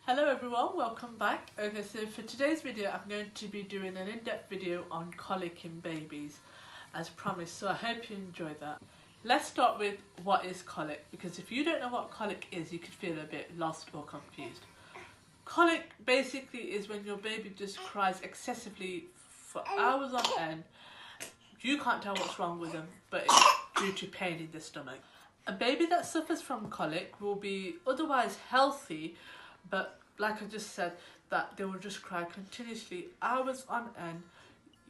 Hello everyone, welcome back. Okay, so for today's video I'm going to be doing an in-depth video on colic in babies as promised, so I hope you enjoy that. Let's start with what is colic, because if you don't know what colic is you could feel a bit lost or confused. Colic basically is when your baby just cries excessively for hours on end. You can't tell what's wrong with them, but it's due to pain in the stomach. A baby that suffers from colic will be otherwise healthy, but like I just said, that they will just cry continuously, hours on end.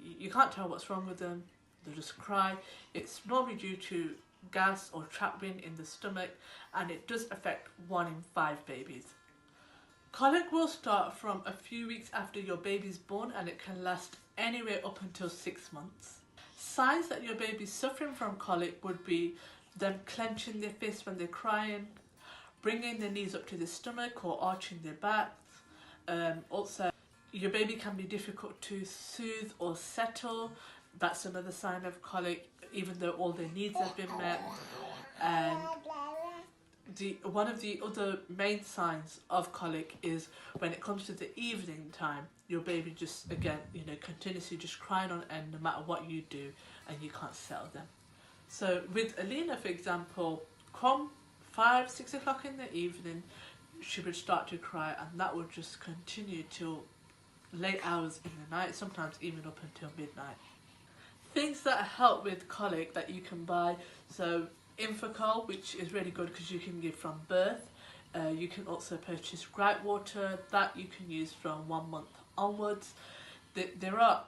You can't tell what's wrong with them, they'll just cry. It's normally due to gas or trapped wind in the stomach, and it does affect 1 in 5 babies. Colic will start from a few weeks after your baby's born, and it can last anywhere up until 6 months. Signs that your baby's suffering from colic would be them clenching their fists when they're crying, bringing their knees up to the stomach or arching their backs. Also, your baby can be difficult to soothe or settle. That's another sign of colic, even though all their needs have been met. And one of the other main signs of colic is when it comes to the evening time, your baby just, again, continuously just crying on end no matter what you do, and you can't settle them. So with Alina, for example, come 5-6 o'clock in the evening, she would start to cry, and that would just continue till late hours in the night, sometimes even up until midnight. Things that help with colic that you can buy, so Infocol, which is really good because you can give from birth. You can also purchase gripe water that you can use from 1 month onwards. There are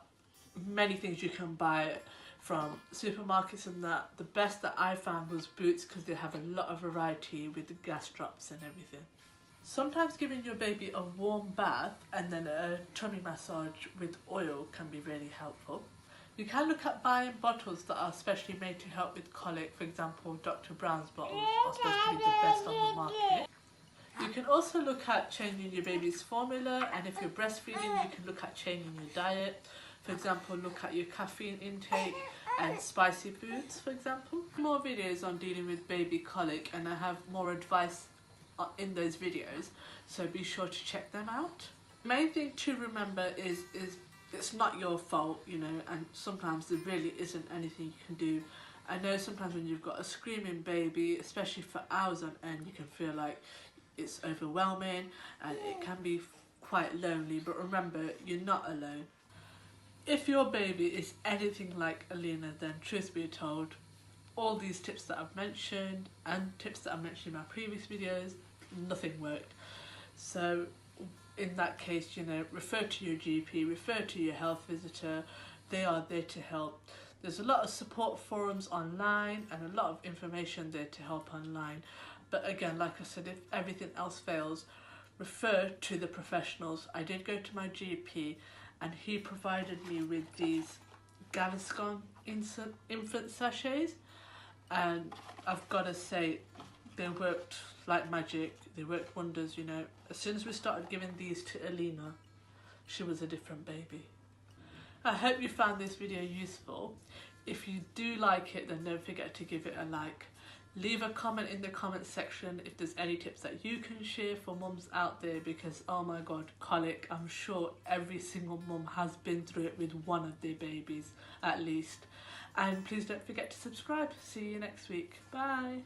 many things you can buy from supermarkets, and that the best that I found was Boots, because they have a lot of variety with the gas drops and everything. Sometimes giving your baby a warm bath and then a tummy massage with oil can be really helpful. You can look at buying bottles that are specially made to help with colic. For example, Dr. Brown's bottles are supposed to be the best on the market. You can also look at changing your baby's formula, and if you're breastfeeding you can look at changing your diet. For example, look at your caffeine intake and spicy foods, for example. More videos on dealing with baby colic, and I have more advice in those videos, so be sure to check them out. The main thing to remember is it's not your fault, and sometimes there really isn't anything you can do. I know sometimes when you've got a screaming baby, especially for hours on end, you can feel like it's overwhelming and it can be quite lonely, but remember, you're not alone. If your baby is anything like Alina, then truth be told, all these tips that I've mentioned and tips that I mentioned in my previous videos, nothing worked. So in that case, refer to your GP, refer to your health visitor. They are there to help. There's a lot of support forums online and a lot of information there to help online. But again, like I said, if everything else fails, refer to the professionals. I did go to my GP, and he provided me with these Gaviscon infant sachets, and I've got to say, they worked like magic. They worked wonders, As soon as we started giving these to Alina, she was a different baby. I hope you found this video useful. If you do like it, then don't forget to give it a like. Leave a comment in the comment section if there's any tips that you can share for mums out there, because oh my god, colic, I'm sure every single mum has been through it with one of their babies at least. And please don't forget to subscribe. See you next week. Bye.